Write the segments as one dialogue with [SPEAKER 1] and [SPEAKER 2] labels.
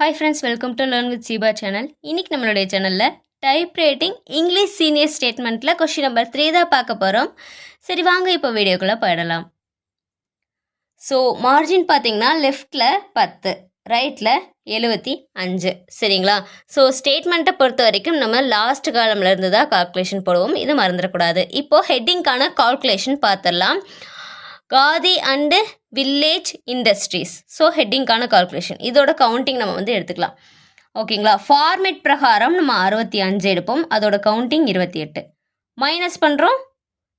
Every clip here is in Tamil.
[SPEAKER 1] Hi friends, welcome to Learn with Siba channel. இன்னைக்கு நம்மளுடைய சேனல்ல டைப் ரைட்டிங் இங்கிலீஷ் சீனியர் ஸ்டேட்மெண்ட்ல கொஸ்டின் நம்பர் 3 தான் பார்க்க போறோம். சரி வாங்க இப்போ வீடியோக்குள்ள போயிடலாம். ஸோ மார்ஜின் பார்த்தீங்கன்னா லெஃப்ட்ல 10, ரைட்ல 75. சரிங்களா? ஸோ ஸ்டேட்மெண்ட்டை பொறுத்த வரைக்கும் நம்ம லாஸ்ட் காலம்ல இருந்து தான் கால்குலேஷன் போடுவோம். இது மறந்துடக்கூடாது. இப்போ ஹெட்டிங்கான கால்குலேஷன் பார்த்துடலாம். Khadi and village industries. So ஹெட்டிங்கான கால்குலேஷன் இதோட கவுண்டிங் நம்ம எடுத்துக்கலாம். ஓகேங்களா? ஃபார்மேட் பிரகாரம் நம்ம 65 எடுப்போம். அதோட கவுண்டிங் 28. மைனஸ் பண்ணுறோம்.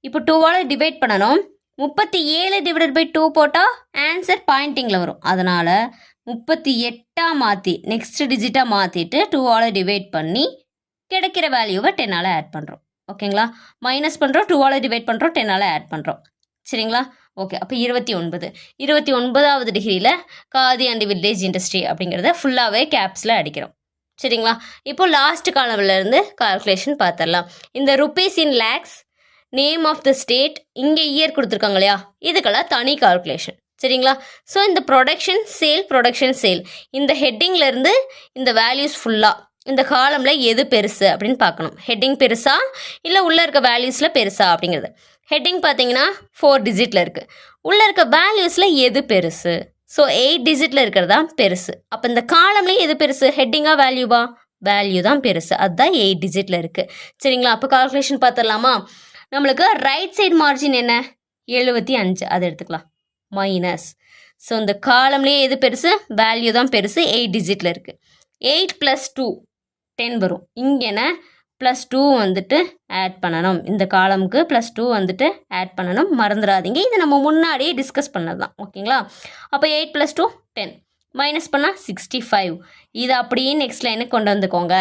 [SPEAKER 1] இப்போ 2ஆல் டிவைட் பண்ணணும். 37 டிவைடட் பை 2 போட்டால் ஆன்சர் பாயிண்டிங்கில் வரும். அதனால் 38 மாற்றி நெக்ஸ்ட் டிஜிட்டாக மாற்றிட்டு 2ஆல் டிவைட் பண்ணி கிடைக்கிற வேல்யூவை 10ஆல் ஆட் பண்ணுறோம். ஓகேங்களா? மைனஸ் பண்ணுறோம், 2ஆல் டிவைட் பண்ணுறோம், 10ஆல் ஆட் பண்ணுறோம். சரிங்களா? ஓகே, அப்போ 29வது டிகிரியில் காதி அண்ட் வில்லேஜ் இண்டஸ்ட்ரி அப்படிங்கிறத ஃபுல்லாகவே கேப்ஸில் அடிக்கிறோம். சரிங்களா? இப்போ லாஸ்ட் காலம்லேருந்து கால்குலேஷன் பார்த்துடலாம். இந்த rupees in lakhs, name of the state, இங்கே இயர் கொடுத்துருக்காங்க இல்லையா, இதுக்கெல்லாம் தனி கால்குலேஷன். சரிங்களா? ஸோ இந்த ப்ரொடக்ஷன் சேல் இந்த ஹெட்டிங்லேருந்து இந்த வேல்யூஸ் ஃபுல்லாக இந்த காலமில் எது பெருசு அப்படின்னு பார்க்கணும். ஹெட்டிங் பெருசா இல்லை உள்ளே இருக்க வேல்யூஸில் பெருசா அப்படிங்கிறது. ஹெட்டிங் பார்த்தீங்கன்னா 4 டிஜிட்டில் இருக்குது. உள்ளே இருக்க வேல்யூஸில் எது பெருசு? ஸோ 8 டிஜிட்டில் இருக்கிறது தான் பெருசு. அப்போ இந்த காலம்லேயே எது பெருசு? ஹெட்டிங்கா வேல்யூவா? வேல்யூ தான் பெருசு. அதுதான் 8 டிஜிட்டில் இருக்குது. சரிங்களா? அப்போ கால்குலேஷன் பார்த்துடலாமா? நம்மளுக்கு ரைட் சைடு மார்ஜின் என்ன? 75. அதை எடுத்துக்கலாம். மைனஸ். ஸோ இந்த காலம்லேயே எது பெருசு? வேல்யூ தான் பெருசு. 8 டிஜிட்டில் இருக்குது. 8 + 2 10 வரும். இங்கேன +2 ஆட் பண்ணணும். இந்த காலமுக்கு +2 ஆட் பண்ணணும். மறந்துடாதீங்க, இது நம்ம முன்னாடியே டிஸ்கஸ் பண்ணது தான். ஓகேங்களா? அப்போ 8 + 2 10. மைனஸ் பண்ணால் 65. இது அப்படியே நெக்ஸ்ட் லைனுக்கு கொண்டு வந்துக்கோங்க.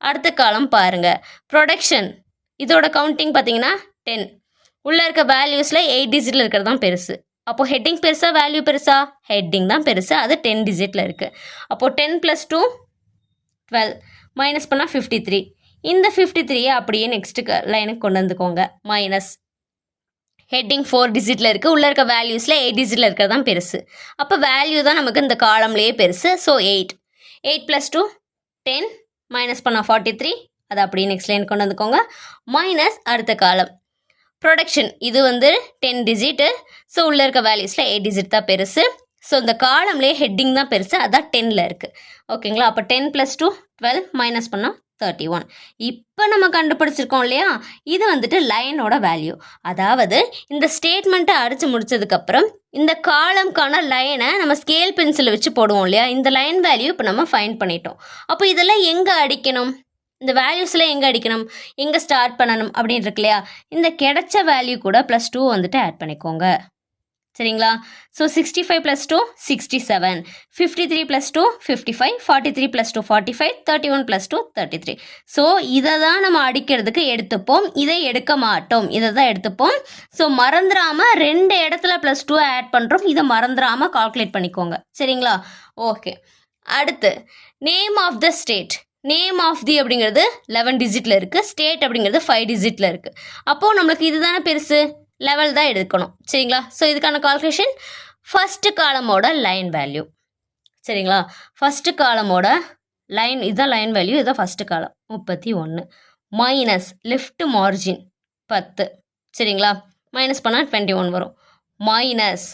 [SPEAKER 1] அடுத்த காலம் பாருங்கள். ப்ரொடக்ஷன், இதோட கவுண்டிங் பார்த்தீங்கன்னா 10. உள்ளே இருக்க வேல்யூஸில் 8 டிஜிட்டில் இருக்கிறது தான் பெருசு. அப்போது ஹெட்டிங் பெருசா வேல்யூ பெருசா? ஹெட்டிங் தான் பெருசு. அது 10 டிஜிட்டில் இருக்குது. அப்போது 10 + 2 12. மைனஸ் பண்ணால் 53. இந்த 53 அப்படியே நெக்ஸ்ட்டு லைனுக்கு கொண்டு வந்துக்கோங்க. மைனஸ். ஹெட்டிங் 4 டிஜிட்டில் இருக்குது. உள்ளே இருக்க வேல்யூஸில் 8 டிஜிட்டில் இருக்கிறது தான் பெருசு. அப்போ வேல்யூ தான் நமக்கு இந்த காலம்லேயே பெருசு. ஸோ 8 + 2 10. மைனஸ் பண்ணால் 43. அதை அப்படியே நெக்ஸ்ட் லைனுக்கு கொண்டு வந்துக்கோங்க. மைனஸ் அடுத்த காலம் ப்ரொடக்ஷன், இது 10 டிஜிட்டு. ஸோ உள்ளே இருக்க வேல்யூஸில் 8 டிஜிட் தான் பெருசு. ஸோ இந்த காலம்லேயே ஹெட்டிங் தான் பெருசு. அதான் 10ல் இருக்குது. ஓகேங்களா? அப்போ 10 + 2 12. மைனஸ் பண்ணால் 31. இப்போ நம்ம கண்டுபிடிச்சிருக்கோம் இல்லையா, இது லைனோட வேல்யூ. அதாவது இந்த ஸ்டேட்மெண்ட்டை அடித்து முடிச்சதுக்கப்புறம் இந்த காலம்கான லைனை நம்ம ஸ்கேல் பென்சிலை வச்சு போடுவோம் இல்லையா, இந்த லைன் வேல்யூ இப்போ நம்ம ஃபைண்ட் பண்ணிட்டோம். அப்போ இதெல்லாம் எங்கே அடிக்கணும்? இந்த வேல்யூஸில் எங்கே அடிக்கணும், எங்கே ஸ்டார்ட் பண்ணணும் அப்படின்னு இருக்கு இல்லையா, இந்த கிடைச்ச வேல்யூ கூட +2 ஆட் பண்ணிக்கோங்க. சரிங்களா? ஸோ 65 + 2 67. 53 + 2 55. 43 + 2 45. 31 + 2 33. ஸோ இதை தான் நம்ம அடிக்கிறதுக்கு எடுத்துப்போம். இதை எடுக்க மாட்டோம். இதை தான் எடுத்துப்போம். ஸோ மறந்துடாமல் 2 இடத்துல +2 ஆட் பண்ணுறோம். இதை மறந்துடாமல் கால்குலேட் பண்ணிக்கோங்க. சரிங்களா? ஓகே. அடுத்து name of the state. Name of the அப்படிங்கிறது 11 டிஜிட்டில் இருக்குது. ஸ்டேட் அப்படிங்கிறது 5 டிஜிட்டில் இருக்குது. அப்போது நம்மளுக்கு இது தானே பெருசு, லெவல் தான் எடுக்கணும். சரிங்களா? ஸோ இதுக்கான கால்குலேஷன் ஃபஸ்ட்டு காலமோட லைன் வேல்யூ. சரிங்களா? ஃபஸ்ட்டு காலமோட லைன், இதுதான் லைன் வேல்யூ, இதுதான் ஃபஸ்ட்டு காலம் 31. Minus left margin 10. சரிங்களா? மைனஸ் பண்ணால் 21 வரும். மைனஸ்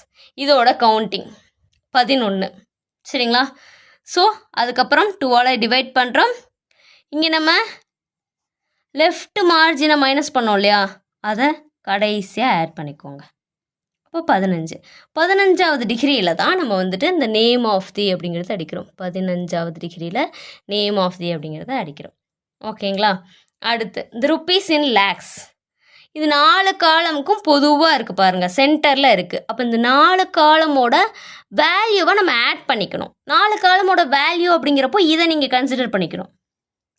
[SPEAKER 1] இதோட கவுண்டிங் 11. சரிங்களா? ஸோ அதுக்கப்புறம் 2ஆல் டிவைட் பண்ணுறோம். இங்கே நம்ம லெஃப்ட் மார்ஜினை மைனஸ் பண்ணோம் இல்லையா, அதை கடைசியாக ஆட் பண்ணிக்கோங்க. அப்போ 15. 15வது டிகிரியில் தான் நம்ம இந்த நேம் ஆஃப் தி அப்படிங்கிறத அடிக்கிறோம். 15வது டிகிரியில் நேம் ஆஃப் தி அப்படிங்கிறத அடிக்கிறோம். ஓகேங்களா? அடுத்து இந்த ருபீஸ் இன் லேக்ஸ், இது 4 காலமுக்கும் பொதுவாக இருக்குது பாருங்கள், சென்டரில் இருக்குது. அப்போ இந்த 4 காலமோட வேல்யூவை நம்ம ஆட் பண்ணிக்கணும். 4 காலமோட வேல்யூ அப்படிங்கிறப்போ இதை நீங்கள் கன்சிடர் பண்ணிக்கணும்.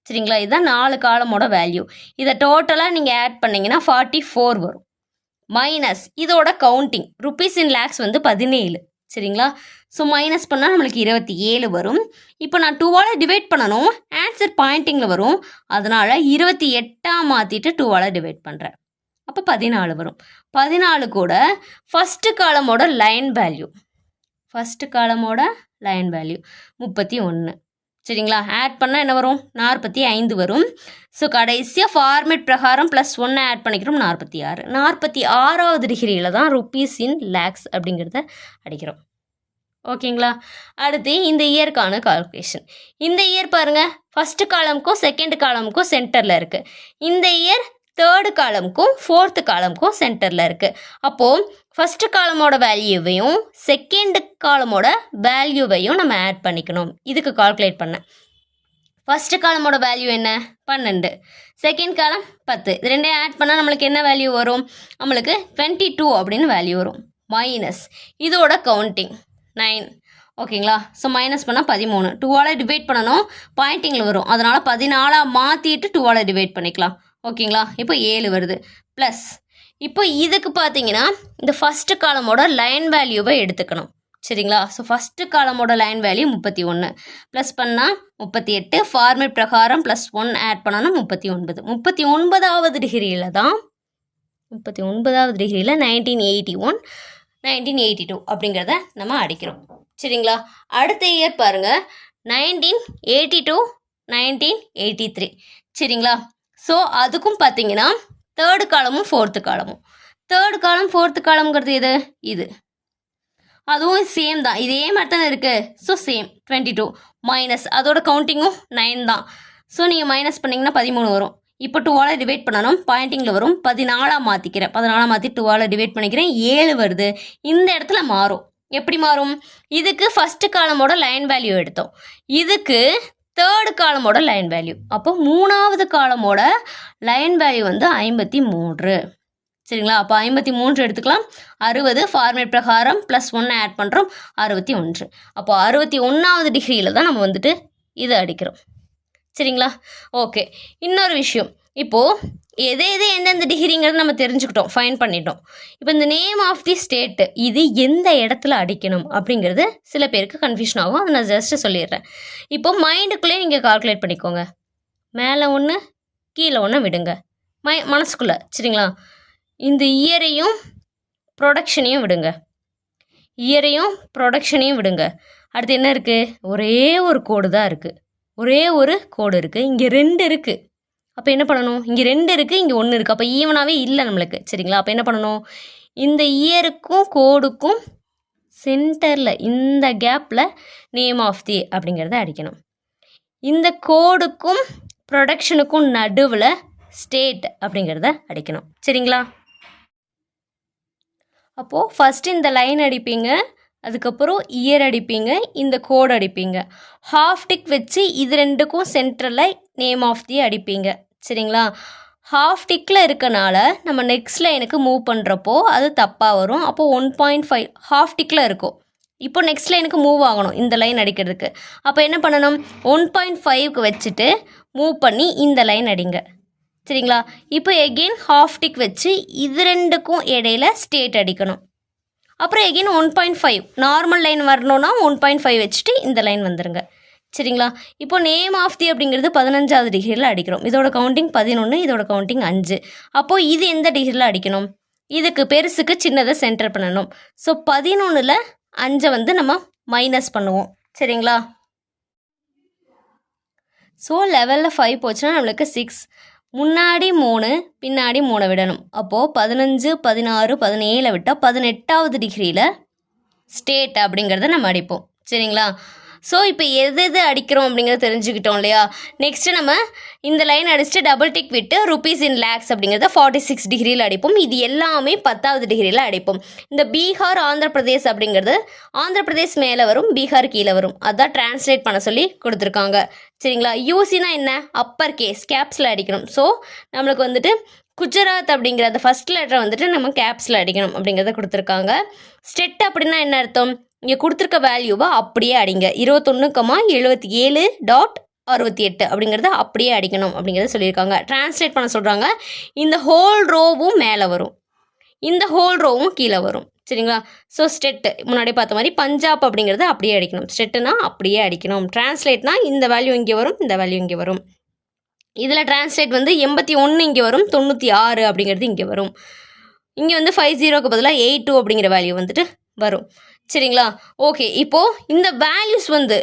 [SPEAKER 1] சரிங்களா? இதுதான் 4 காலமோட வேல்யூ. இதை டோட்டலாக நீங்கள் ஆட் பண்ணிங்கன்னா 44 வரும். மைனஸ் இதோட கவுண்டிங் ருபீஸ் இன் லேக்ஸ் 17. சரிங்களா? ஸோ மைனஸ் பண்ணால் நம்மளுக்கு 27 வரும். இப்போ நான் 2ஆல் டிவைட் பண்ணணும். ஆன்சர் பாயிண்டிங்கில் வரும். அதனால் 28 மாற்றிட்டு 2ஆல் டிவைட் பண்ணுறேன். அப்போ 14 வரும். 14 கூட ஃபஸ்ட்டு காலமோட லைன் வேல்யூ 31. சரிங்களா? ஆட் பண்ணால் என்ன வரும்? 45 வரும். ஸோ கடைசியாக ஃபார்மேட் பிரகாரம் +1 ஆட் பண்ணிக்கிறோம் 46. 46வது டிகிரியில் தான் ருப்பீஸ் இன் லேக்ஸ் அப்படிங்கிறத அடிக்கிறோம். ஓகேங்களா? அடுத்து இந்த இயர்க்கான கால்குலேஷன். இந்த இயர் பாருங்கள், ஃபஸ்ட்டு காலமுக்கும் செகண்ட் காலமுக்கும் சென்டரில் இருக்குது. இந்த இயர் தேர்டு காலமுக்கும் ஃபோர்த்து காலமுக்கும் சென்டரில் இருக்குது. அப்போது ஃபஸ்ட்டு காலமோட வேல்யூவையும் செகண்ட் காலமோட வேல்யூவையும் நம்ம ஆட் பண்ணிக்கணும். இதுக்கு கால்குலேட் பண்ணேன். ஃபஸ்ட்டு காலமோட வேல்யூ என்ன? 12. Second column 10. இது ரெண்டையும் ஆட் பண்ணால் நம்மளுக்கு என்ன வேல்யூ வரும்? நம்மளுக்கு 22 அப்படின்னு வேல்யூ வரும். மைனஸ் இதோட கவுண்டிங் 9. ஓகேங்களா? ஸோ மைனஸ் பண்ணால் 13. 2ஆல் டிவைட் பண்ணணும், பாயிண்டிங்கில் வரும். அதனால் 14 மாற்றிட்டு 2ஆல் டிவைட் பண்ணிக்கலாம். ஓகேங்களா? இப்போ 7 வருது. ப்ளஸ் இப்போ இதுக்கு பார்த்தீங்கன்னா இந்த ஃபஸ்ட்டு காலமோட லைன் வேல்யூவை எடுத்துக்கணும். சரிங்களா? ஸோ ஃபஸ்ட்டு காலமோட லைன் வேல்யூ 31. ப்ளஸ் பண்ணால் 38. ஃபார்மேட் பிரகாரம் +1 ஆட் பண்ணோன்னா 39. 39வது டிகிரியில் தான் 39வது டிகிரியில் 1981 1982 அப்படிங்கிறத நம்ம அடிக்கிறோம். சரிங்களா? அடுத்த இயர் பாருங்கள், 1982 1983. சரிங்களா? ஸோ அதுக்கும் பார்த்தீங்கன்னா தேர்டு காலமும் ஃபோர்த்து காலமும். தேர்டு காலம் ஃபோர்த்து காலம்ங்கிறது எது? இது. அதுவும் சேம் தான், இதே மாதிரி தானே இருக்குது. ஸோ சேம் 22 மைனஸ் அதோட கவுண்டிங்கும் 9 தான். ஸோ நீங்கள் மைனஸ் பண்ணிங்கன்னா 13 வரும். இப்போ 2ஆல் டிவைட் பண்ணணும், பாயிண்டிங்கில் வரும். 14 மாற்றிக்கிறேன். 14 மாற்றி 2ஆல் டிவைட் பண்ணிக்கிறேன். 7 வருது. இந்த இடத்துல மாறும். எப்படி மாறும்? இதுக்கு ஃபஸ்ட்டு காலமோட லைன் வேல்யூ எடுத்தோம், இதுக்கு தேர்டு காலமோட லைன் வேல்யூ. அப்போ 3வது காலமோட லைன் வேல்யூ வந்து 53. சரிங்களா? அப்போ 53 எடுத்துக்கலாம். 60 ஃபார்மேட் பிரகாரம் +1 ஆட் பண்ணுறோம், 61. அப்போ 61வது டிகிரியில் தான் நம்ம வந்துட்டு இதை அடிக்கிறோம். சரிங்களா? ஓகே. இன்னொரு விஷயம், இப்போது எது எந்தெந்த டிகிரிங்கிறது நம்ம தெரிஞ்சுக்கிட்டோம், ஃபைன் பண்ணிட்டோம். இப்போ இந்த நேம் ஆஃப் தி ஸ்டேட்டு இது எந்த இடத்துல அடிக்கணும் அப்படிங்கிறது சில பேருக்கு கன்ஃபியூஷன் ஆகும். அதை நான் ஜஸ்ட்டு சொல்லிடுறேன். இப்போ மைண்டுக்குள்ளே நீங்கள் கால்குலேட் பண்ணிக்கோங்க. மேலே ஒன்று கீழே ஒன்று விடுங்க மனசுக்குள்ளே. சரிங்களா? இந்த இயரையும் ப்ரொடக்ஷனையும் விடுங்க, இயரையும் ப்ரொடக்ஷனையும் விடுங்க. அடுத்து என்ன இருக்குது? ஒரே ஒரு கோடு தான் இருக்குது, ஒரே ஒரு கோடு இருக்குது. இங்கே 2 இருக்குது. அப்போ என்ன பண்ணணும்? இங்கே 2 இருக்குது, இங்கே 1 இருக்குது. அப்போ ஈவனாகவே இல்லை நம்மளுக்கு. சரிங்களா? அப்போ என்ன பண்ணணும்? இந்த இயருக்கும் கோடுக்கும் சென்டரில் இந்த கேப்பில் நேம் ஆஃப் தி அப்படிங்கிறத அடிக்கணும். இந்த கோடுக்கும் ப்ரொடக்ஷனுக்கும் நடுவில் ஸ்டேட் அப்படிங்கிறத அடிக்கணும். சரிங்களா? அப்போது ஃபஸ்ட்டு இந்த லைன் அடிப்பீங்க, அதுக்கப்புறம் இயர் அடிப்பீங்க, இந்த கோடு அடிப்பீங்க. ஹாஃப் டிக் வச்சு இது ரெண்டுக்கும் சென்டரில் நேம் ஆஃப் தி அடிப்பீங்க. சரிங்களா? ஹாஃப் டிக்கில் இருக்கனால நம்ம நெக்ஸ்ட் லைனுக்கு மூவ் பண்ணுறப்போ அது தப்பாக வரும். அப்போது 1.5 ஹாஃப் டிக்கில் இருக்கும். இப்போ நெக்ஸ்ட் லைனுக்கு மூவ் ஆகணும் இந்த லைன் அடிக்கிறதுக்கு. அப்போ என்ன பண்ணணும்? 1.5க்கு வச்சுட்டு மூவ் பண்ணி இந்த லைன் அடிங்க. சரிங்களா? இப்போ எகெயின் ஹாஃப் டிக் வச்சு இது ரெண்டுக்கும் இடையில ஸ்டேட் அடிக்கணும். அப்புறம் எகெயின் 1.5 நார்மல் லைன் வரணும்னா 1.5 வச்சுட்டு இந்த லைன் வந்துடுங்க. சரிங்களா? இப்போ நேம் ஆஃப் தி அப்படிங்கிறது 15வது டிகிரியில் அடிக்கிறோம். இதோட கவுண்டிங் 11, இதோட கவுண்டிங் 5. அப்போது இது எந்த டிகிரியில் அடிக்கணும்? இதுக்கு பெருசுக்கு சின்னதை சென்டர் பண்ணணும். ஸோ 11ல் 5 வந்து நம்ம மைனஸ் பண்ணுவோம். சரிங்களா? ஸோ லெவலில் 5 போச்சுன்னா நம்மளுக்கு 6. முன்னாடி 3 பின்னாடி 3 விடணும். அப்போது 15 16 17 விட்டால் 18வது டிகிரியில் ஸ்டேட் அப்படிங்கிறத நம்ம அடிப்போம். சரிங்களா? ஸோ இப்போ எது அடிக்கிறோம் அப்படிங்கிறத தெரிஞ்சுக்கிட்டோம் இல்லையா? நெக்ஸ்ட்டு நம்ம இந்த லைன் அடிச்சுட்டு டபுள் டிக் விட்டு ருப்பீஸ் இன் லேக்ஸ் அப்படிங்கிறத 46 டிகிரியில் அடிப்போம். இது எல்லாமே 10வது டிகிரியில் அடிப்போம். இந்த பீகார் ஆந்திர பிரதேஷ் அப்படிங்கிறது ஆந்திர பிரதேஷ் மேலே வரும், பீகார் கீழே வரும். அதான் டிரான்ஸ்லேட் பண்ண சொல்லி கொடுத்துருக்காங்க. சரிங்களா? யூசினா என்ன? அப்பர் கேஸ் கேப்ஸில் அடிக்கணும். ஸோ நம்மளுக்கு வந்துட்டு குஜராத் அப்படிங்கிற அந்த ஃபஸ்ட் லெட்டரை வந்துட்டு நம்ம கேப்ஸில் அடிக்கணும் அப்படிங்கிறத கொடுத்துருக்காங்க. ஸ்டெட் அப்படின்னா என்ன அர்த்தம்? இங்கே கொடுத்துருக்க வேல்யூவை அப்படியே அடிங்க. 21,77.68 அப்படிங்கிறத அப்படியே அடிக்கணும் அப்படிங்கிறத சொல்லியிருக்காங்க. டிரான்ஸ்லேட் பண்ண சொல்கிறாங்க. இந்த ஹோல் ரோவும் மேலே வரும், இந்த ஹோல் ரோவும் கீழே வரும். சரிங்களா? ஸோ ஸ்டெட்டு முன்னாடி பார்த்த மாதிரி பஞ்சாப் அப்படிங்கிறத அப்படியே அடிக்கணும். ஸ்டெட்டுனா அப்படியே அடிக்கணும். டிரான்ஸ்லேட்னா இந்த வேல்யூ இங்கே வரும், இந்த வேல்யூ இங்கே வரும். இதில் டிரான்ஸ்லேட் வந்து 81 இங்கே வரும், 96 அப்படிங்கிறது இங்கே வரும். இங்கே வந்து 50க்கு பதிலாக 82 அப்படிங்கிற வேல்யூ வந்துட்டு வரும். சரிங்களா? ஓகே. இப்போது இந்த வேல்யூஸ் வந்து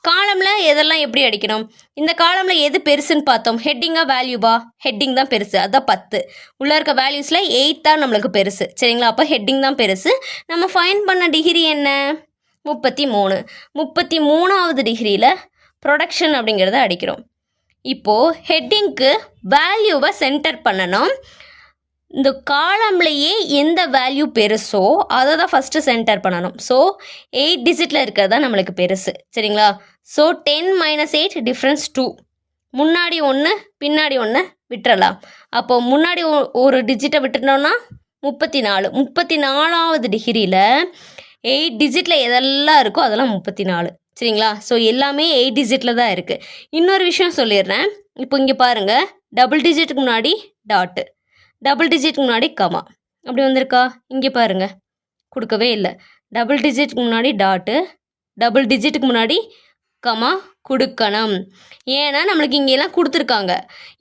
[SPEAKER 1] காலமில் எதெல்லாம் எப்படி அடிக்கணும், இந்த காலமில் எது பெருசுன்னு பார்த்தோம், ஹெட்டிங்காக வேல்யூபா, ஹெட்டிங் தான் பெருசு, அதான் 10. உள்ளே இருக்க வேல்யூஸில் 8 தான் நம்மளுக்கு பெருசு. சரிங்களா, அப்போ ஹெட்டிங் தான் பெருசு. நம்ம ஃபைண்ட் பண்ண டிகிரி என்ன, 33. 33வது டிகிரியில் ப்ரொடக்ஷன் அப்படிங்கிறத அடிக்கிறோம். இப்போது ஹெட்டிங்க்கு வேல்யூவை சென்டர் பண்ணணும். இந்த காலம்லேயே எந்த வேல்யூ பெருசோ அதை தான் ஃபஸ்ட்டு சென்டர் பண்ணணும். ஸோ 8 டிஜிட்டில் இருக்கிறது தான் நம்மளுக்கு பெருசு. சரிங்களா, ஸோ 10 - 8 டிஃப்ரென்ஸ் 2. முன்னாடி ஒன்று பின்னாடி ஒன்று விட்டுறலாம். அப்போது முன்னாடி ஒரு டிஜிட்டை விட்டுட்டோம்னா 34. 34வது டிகிரியில் 8 டிஜிட்டில் எதெல்லாம் இருக்கோ அதெல்லாம் 34. சரிங்களா, ஸோ எல்லாமே 8 டிஜிட்டில் தான் இருக்குது. இன்னொரு விஷயம் சொல்லிடுறேன். இப்போ இங்கே பாருங்கள், டபுள் டிஜிட்டுக்கு முன்னாடி டாட்டு, டபுள் டிஜிட்டுக்கு முன்னாடி கமா, அப்படி வந்திருக்கா? இங்கே பாருங்கள், கொடுக்கவே இல்லை. டபுள் டிஜிட்டுக்கு முன்னாடி டாட்டு, டபுள் டிஜிட்டுக்கு முன்னாடி கமா கொடுக்கணும். ஏன்னா நம்மளுக்கு இங்கெல்லாம் கொடுத்துருக்காங்க.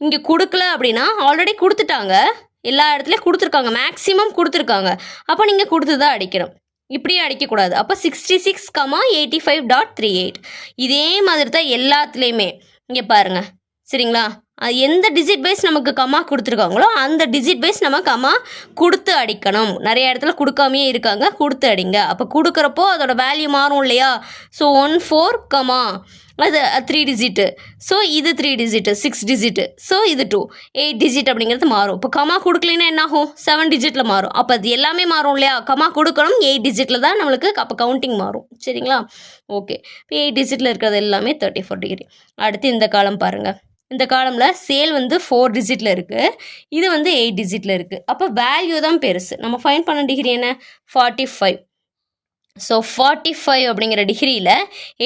[SPEAKER 1] இங்கே கொடுக்கல அப்படின்னா ஆல்ரெடி கொடுத்துட்டாங்க, எல்லா இடத்துலையும் கொடுத்துருக்காங்க, மேக்ஸிமம் கொடுத்துருக்காங்க. அப்போ நீங்கள் கொடுத்து தான் அடிக்கணும், இப்படியே அடிக்கக்கூடாது. அப்போ 66,85.38 இதே மாதிரி தான் எல்லாத்துலேயுமே. இங்கே பாருங்கள். சரிங்களா, எந்த டிஜிட் வைஸ் நமக்கு கமா கொடுத்துருக்காங்களோ அந்த டிஜிட் வைஸ் நம்ம கமா கொடுத்து அடிக்கணும். நிறைய இடத்துல கொடுக்காமையே இருக்காங்க, கொடுத்து அடிங்க. அப்போ கொடுக்குறப்போ அதோட வேல்யூ மாறும் இல்லையா? ஸோ 14 கமா அது 3 டிஜிட்டு, ஸோ இது 3 டிஜிட்டு, 6 டிஜிட்டு, ஸோ இது 2 8 டிஜிட் அப்படிங்கிறது மாறும். இப்போ கமா கொடுக்கலன்னா என்ன ஆகும்? 7 டிஜிட்டில் மாறும். அப்போ அது எல்லாமே மாறும் இல்லையா? கமா கொடுக்கணும், 8 டிஜிட்டில் தான் நம்மளுக்கு அப்போ கவுண்டிங் மாறும். சரிங்களா, ஓகே. இப்போ 8 டிஜிட்டில் இருக்கிறது எல்லாமே 34 டிகிரி. அடுத்து இந்த காலம் பாருங்கள். இந்த காலமில் சேல் 4 டிஜிட்டில் இருக்குது, இது 8 டிஜிட்டில் இருக்குது. அப்போ வேல்யூ தான் பெருசு. நம்ம ஃபைண்ட் பண்ண டிகிரி என்ன? 45. ஸோ 45 அப்படிங்கிற டிகிரியில்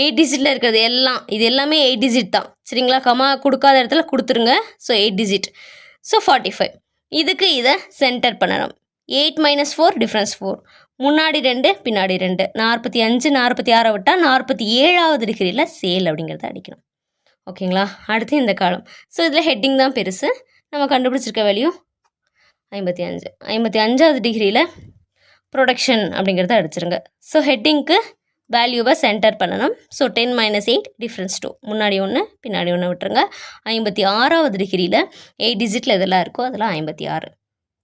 [SPEAKER 1] 8 டிஜிட்டில் இருக்கிறது எல்லாம், இது எல்லாமே 8 டிஜிட் தான். சரிங்களா, கமா கொடுக்காத இடத்துல கொடுத்துருங்க. So 8 digit, so 45. இதுக்கு இதை சென்டர் பண்ணணும். 8 - 4 டிஃப்ரென்ஸ் 4. முன்னாடி 2 பின்னாடி 2. 45 46 விட்டால் 47வது டிகிரியில் சேல் அப்படிங்கிறத அடிக்கணும். ஓகேங்களா, அடுத்து இந்த காலம். ஸோ இதில் ஹெட்டிங் தான் பெருசு. நம்ம கண்டுபிடிச்சிருக்க வேல்யூ 55. 55வது டிகிரியில் ப்ரொடக்ஷன் அப்படிங்கிறத அடிச்சிருங்க. ஸோ ஹெட்டிங்க்கு வேல்யூவை சென்டர் பண்ணணும். So 10 - 8 difference 2. முன்னாடி ஒன்று பின்னாடி ஒன்று விட்டுருங்க. 56வது டிகிரியில் 8 டிஜிட்டில் எதெல்லாம் இருக்கோ அதெல்லாம் 56.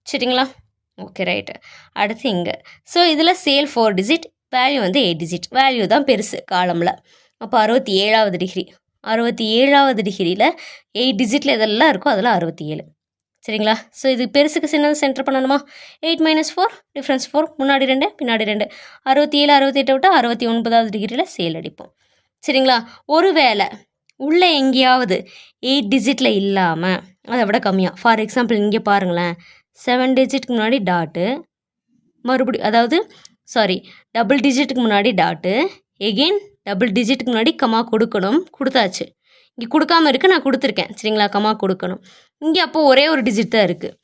[SPEAKER 1] சரிங்களா, ஓகே ரைட்டு. அடுத்து இங்கே. ஸோ இதில் sale 4 digit, value 8 digit. Value தான் பெருசு காலமில். அப்போ 67வது டிகிரி. 67வது டிகிரியில் 8 டிஜிட்டில் எதெல்லாம் இருக்கோ அதெல்லாம் 67. சரிங்களா, ஸோ இது பெருசுக்கு சின்னது சென்டர் பண்ணணுமா? 8 - 4 டிஃப்ரென்ஸ் 4. முன்னாடி 2 பின்னாடி 2. 67 68 விட்டால் 69வது டிகிரியில் சேல் அடிப்போம். சரிங்களா, ஒரு வேளை உள்ளே எங்கேயாவது 8 டிஜிட்டில் இல்லாமல் அதை விட கம்மியாக, ஃபார் எக்ஸாம்பிள் இங்கே பாருங்களேன், 7 டிஜிட்டுக்கு முன்னாடி டாட்டு, மறுபடியும் அதாவது டபுள் டிஜிட்டுக்கு முன்னாடி டாட்டு, எகெயின் டபுள் டிஜிட்டுக்கு முன்னாடி கமா கொடுக்கணும், கொடுத்தாச்சு. இங்கே கொடுக்காமல் இருக்குது, நான் கொடுத்துருக்கேன். சரிங்களா, கமா கொடுக்கணும். இங்கே அப்போது ஒரே ஒரு டிஜிட் தான் இருக்குது.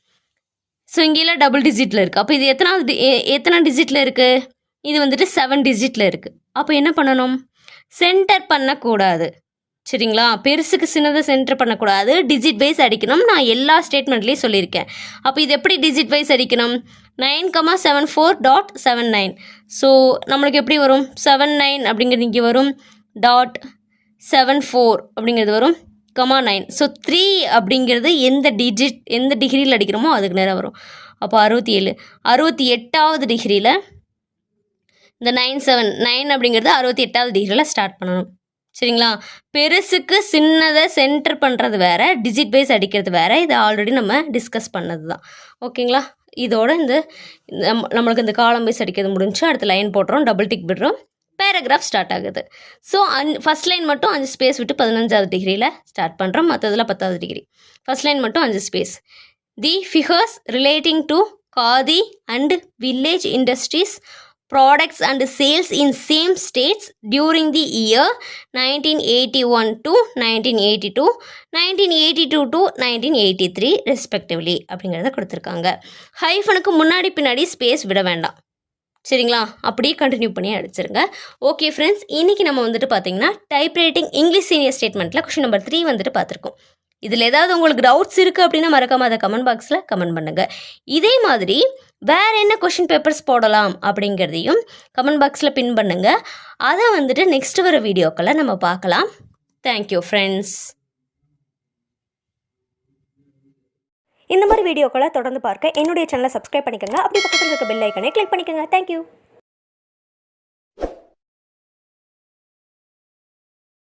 [SPEAKER 1] ஸோ இங்கெல்லாம் டபுள் டிஜிட்டில் இருக்குது. அப்போ இது எத்தனை டிஜிட்டில் இருக்குது? இது 7 டிஜிட்டில் இருக்குது. அப்போ என்ன பண்ணணும்? சென்டர் பண்ணக்கூடாது. சரிங்களா, பெருசுக்கு சின்னதை சென்டர் பண்ணக்கூடாது, டிஜிட் வைஸ் அடிக்கணும். நான் எல்லா ஸ்டேட்மெண்ட்லேயும் சொல்லியிருக்கேன். அப்போ இது எப்படி டிஜிட் வைஸ் அடிக்கணும்? 9,74.79. ஸோ நம்மளுக்கு எப்படி வரும்? 79 அப்படிங்கிறது இங்கே வரும், டாட் 74 அப்படிங்கிறது வரும், கமா 9. ஸோ 3 அப்படிங்கிறது எந்த டிகிரியில் அடிக்கிறோமோ அதுக்கு நேரம் வரும். அப்போ 67. 68வது டிகிரியில் இந்த 9 அப்படிங்கிறது 68வது டிகிரியில் ஸ்டார்ட் பண்ணணும். சரிங்களா, பெருசுக்கு சின்னதை சென்டர் பண்ணுறது வேறு, டிஜிட் வைஸ் அடிக்கிறது வேறு. இது ஆல்ரெடி நம்ம டிஸ்கஸ் பண்ணது தான். ஓகேங்களா, இதோட நம்மளுக்கு இந்த காலம் வைஸ் அடிக்கிறது முடிஞ்சு. அடுத்த லைன் போட்டுறோம், டபுள் டிக் விடுறோம், பேராகிராஃப் ஸ்டார்ட் ஆகுது. ஸோ ஃபஸ்ட் லைன் மட்டும் 5 ஸ்பேஸ் விட்டு 15வது டிகிரியில் ஸ்டார்ட் பண்ணுறோம், மற்றதில் 10வது டிகிரி. ஃபஸ்ட் லைன் மட்டும் 5 space. The figures relating to khadi and village industries products and sales in same states during the year 1981 to 1982, 1982 to 1983 respectively அப்படிங்கிறத கொடுத்துருக்காங்க. ஹைஃபனுக்கு முன்னாடி பின்னாடி ஸ்பேஸ் விட வேண்டாம். சரிங்களா, அப்படியே கண்டினியூ பண்ணி அடிச்சிருங்க. ஓகே ஃப்ரெண்ட்ஸ், இன்றைக்கி நம்ம பார்த்தீங்கன்னா டைப்ரைட்டிங் இங்கிலீஷ் சீனியர் ஸ்டேட்மெண்ட்டில் கொஷின் நம்பர் 3 பார்த்துருக்கோம். இதில் ஏதாவது உங்களுக்கு டவுட்ஸ் இருக்குது அப்படின்னா மறக்காமல் அதை கமெண்ட் பாக்ஸில் கமெண்ட் பண்ணுங்கள். இதே மாதிரி வேறு என்ன கொஷின் பேப்பர்ஸ் போடலாம் அப்படிங்கிறதையும் கமெண்ட் பாக்ஸில் பின் பண்ணுங்கள். அதை வந்துட்டு நெக்ஸ்ட் வர வீடியோக்களை நம்ம பார்க்கலாம். Thank you friends.
[SPEAKER 2] இந்த மாதிரி வீடியோக்களை தொடர்ந்து பார்க்க என்னுடைய சேனலை சப்ஸ்கிரைப் பண்ணிக்கோங்க. அப்படி பக்கத்தில் இருக்க பெல் ஐக்கனை கிளிக் பண்ணிக்கோங்க. தேங்க்யூ.